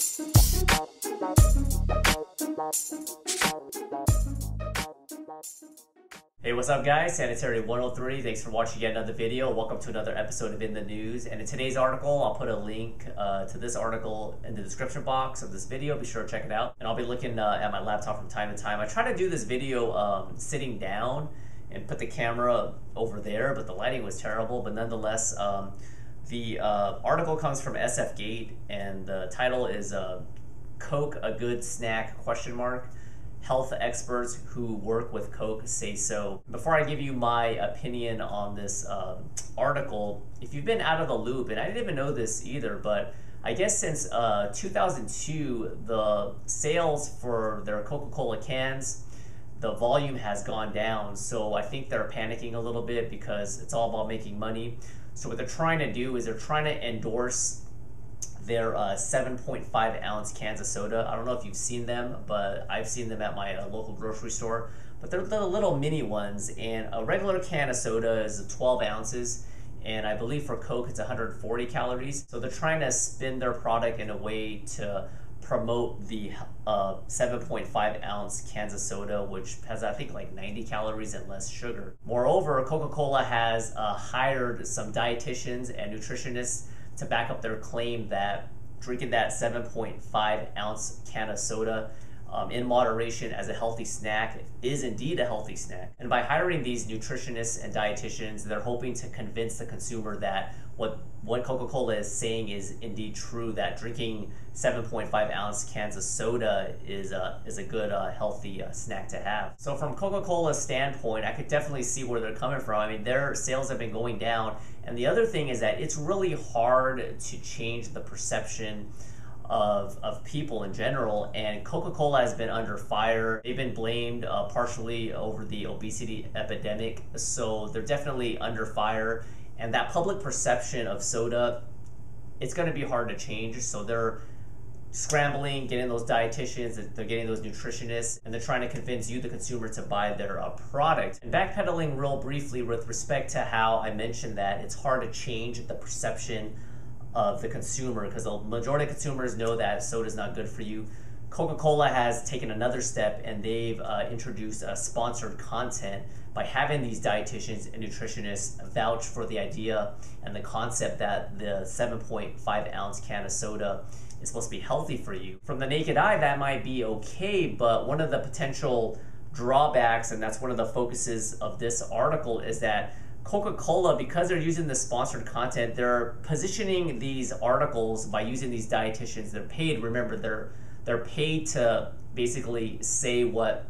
Hey, what's up guys? Sanitary 103. Thanks for watching yet another video. Welcome to another episode of In the News. And in today's article, I'll put a link to this article in the description box of this video. Be sure to check it out. And I'll be looking at my laptop from time to time. I try to do this video sitting down and put the camera over there, but the lighting was terrible. But nonetheless, the article comes from SFGate, and the title is Coke a Good Snack? ? Health experts who work with Coke say so. Before I give you my opinion on this article, if you've been out of the loop, and I didn't even know this either, but I guess since 2002, the sales for their Coca Cola cans, the volume has gone down. So I think they're panicking a little bit because it's all about making money. So what they're trying to do is they're trying to endorse their 7.5 ounce cans of soda. I don't know if you've seen them, but I've seen them at my local grocery store. But they're the little mini ones, and a regular can of soda is 12 ounces, and I believe for Coke it's 140 calories. So they're trying to spin their product in a way to promote the 7.5 ounce cans of soda, which has I think like 90 calories and less sugar. Moreover, Coca Cola has hired some dietitians and nutritionists to back up their claim that drinking that 7.5 ounce can of soda in moderation as a healthy snack is indeed a healthy snack. And by hiring these nutritionists and dietitians, they're hoping to convince the consumer that what Coca-Cola is saying is indeed true, that drinking 7.5 ounce cans of soda is a good healthy snack to have. So from Coca-Cola's standpoint, I could definitely see where they're coming from. I mean, their sales have been going down, and the other thing is that it's really hard to change the perception of people in general, and Coca-Cola has been under fire. They've been blamed partially over the obesity epidemic, so they're definitely under fire. And that public perception of soda, it's going to be hard to change. So they're scrambling, getting those dietitians, they're getting those nutritionists, and they're trying to convince you, the consumer, to buy their product. And backpedaling real briefly with respect to how I mentioned that it's hard to change the perception of the consumer, because the majority of consumers know that soda is not good for you. Coca-Cola has taken another step, and they've introduced sponsored content by having these dietitians and nutritionists vouch for the idea and the concept that the 7.5 ounce can of soda is supposed to be healthy for you. From the naked eye, that might be okay, but one of the potential drawbacks, and that's one of the focuses of this article, is that Coca-Cola, because they're using the sponsored content, they're positioning these articles by using these dietitians. They're paid, remember, they're paid to basically say what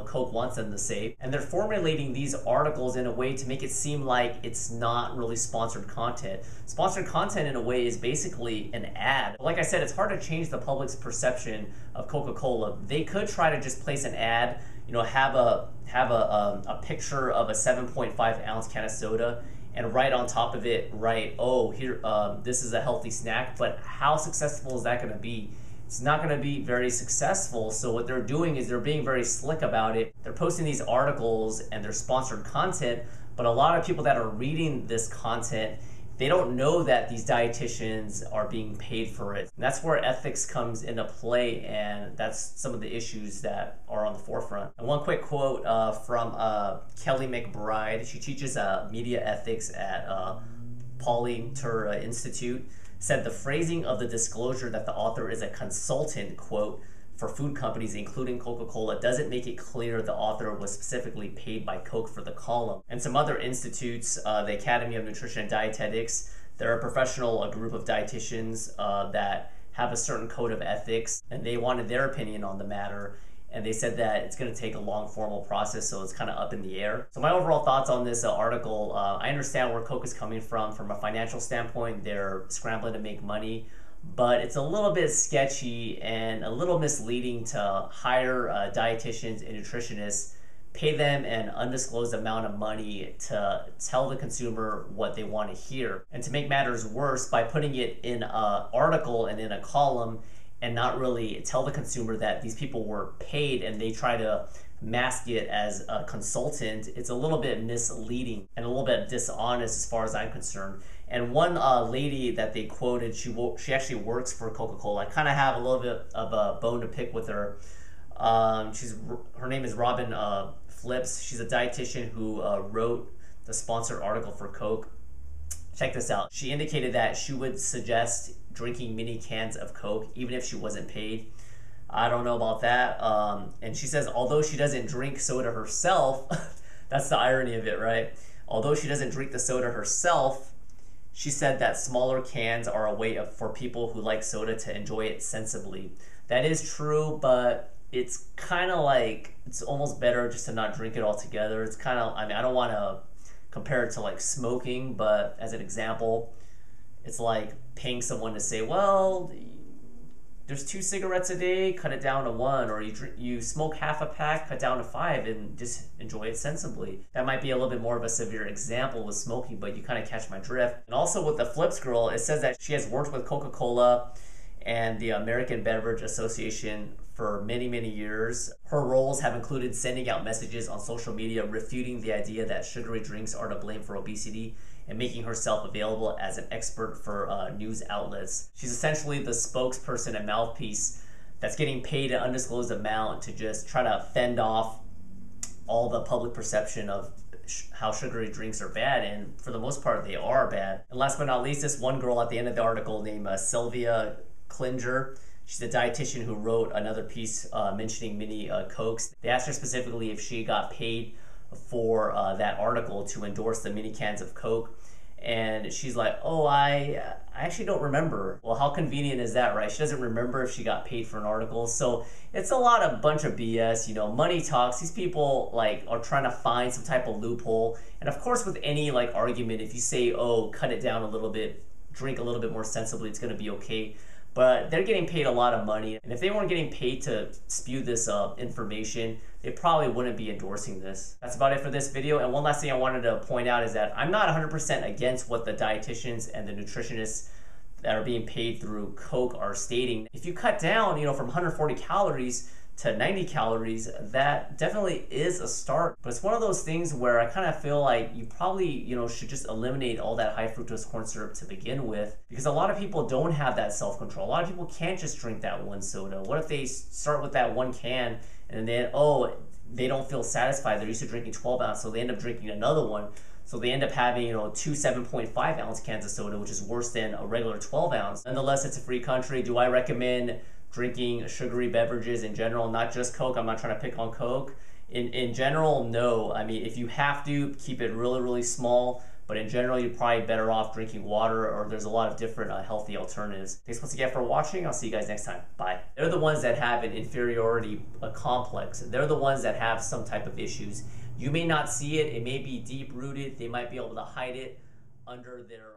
Coke wants them to say, and they're formulating these articles in a way to make it seem like it's not really sponsored content. Sponsored content in a way is basically an ad. Like I said, it's hard to change the public's perception of Coca-Cola. They could try to just place an ad, have a picture of a 7.5 ounce can of soda, and right on top of it write, oh, here, this is a healthy snack. But how successful is that going to be? It's not going to be very successful. So what they're doing is they're being very slick about it. They're posting these articles and their sponsored content, but a lot of people that are reading this content, they don't know that these dietitians are being paid for it. And that's where ethics comes into play, and that's some of the issues that are on the forefront. And one quick quote from Kelly McBride. She teaches media ethics at Palantir Institute. Said the phrasing of the disclosure that the author is a consultant, quote, for food companies, including Coca-Cola, doesn't make it clear the author was specifically paid by Coke for the column. And some other institutes, the Academy of Nutrition and Dietetics, they're a professional group of dietitians that have a certain code of ethics, and they wanted their opinion on the matter. And they said that it's going to take a long formal process, so it's kind of up in the air. So my overall thoughts on this article, I understand where Coke is coming from a financial standpoint. They're scrambling to make money, but it's a little bit sketchy and a little misleading to hire dietitians and nutritionists, pay them an undisclosed amount of money to tell the consumer what they want to hear. And to make matters worse, by putting it in an article and in a column, and not really tell the consumer that these people were paid, and they try to mask it as a consultant, it's a little bit misleading and a little bit dishonest as far as I'm concerned. And one lady that they quoted, she actually works for Coca Cola. I kind of have a little bit of a bone to pick with her. Her name is Robin Flips. She's a dietitian who wrote the sponsored article for Coke. Check this out. She indicated that she would suggest drinking mini cans of Coke even if she wasn't paid. I don't know about that. And she says, although she doesn't drink soda herself, that's the irony of it, right? Although she doesn't drink the soda herself, she said that smaller cans are a way for people who like soda to enjoy it sensibly. That is true, but it's kind of like, it's almost better just to not drink it altogether. It's kind of, I mean, I don't want to compare it to like smoking, but as an example, it's like paying someone to say, well, there's 2 cigarettes a day, cut it down to 1, or you smoke half a pack, cut down to 5, and just enjoy it sensibly. That might be a little bit more of a severe example with smoking, but you kind of catch my drift. And also with the Flips girl, it says that she has worked with Coca Cola and the American Beverage Association for many, many years. Her roles have included sending out messages on social media refuting the idea that sugary drinks are to blame for obesity, and making herself available as an expert for news outlets. She's essentially the spokesperson and mouthpiece that's getting paid an undisclosed amount to just try to fend off all the public perception of how sugary drinks are bad, and for the most part they are bad. And last but not least, this one girl at the end of the article named Sylvia Klinger. She's a dietitian who wrote another piece mentioning mini Cokes. They asked her specifically if she got paid for that article to endorse the mini cans of Coke, and she's like, oh, I actually don't remember. Well, how convenient is that, right? She doesn't remember if she got paid for an article. So it's a bunch of BS, you know, money talks. These people like are trying to find some type of loophole. And of course, with any like argument, if you say, oh, cut it down a little bit, drink a little bit more sensibly, it's going to be okay. But they're getting paid a lot of money, and if they weren't getting paid to spew this information, they probably wouldn't be endorsing this. That's about it for this video. And one last thing I wanted to point out is that I'm not 100% against what the dietitians and the nutritionists that are being paid through Coke are stating. If you cut down, you know, from 140 calories to 90 calories, that definitely is a start. But it's one of those things where I kind of feel like you probably, you know, should just eliminate all that high fructose corn syrup to begin with, because a lot of people don't have that self-control. A lot of people can't just drink that one soda. What if they start with that one can and then, oh, they don't feel satisfied. They're used to drinking 12 ounce, so they end up drinking another one. So they end up having, you know, 2 7.5 ounce cans of soda, which is worse than a regular 12 ounce. Nonetheless, it's a free country. Do I recommend drinking sugary beverages in general, not just Coke? I'm not trying to pick on Coke. In general, no. I mean, if you have to, keep it really, really small. But in general, you're probably better off drinking water, or there's a lot of different healthy alternatives. Thanks once again for watching. I'll see you guys next time. Bye. They're the ones that have an inferiority complex. They're the ones that have some type of issues. You may not see it. It may be deep-rooted. They might be able to hide it under their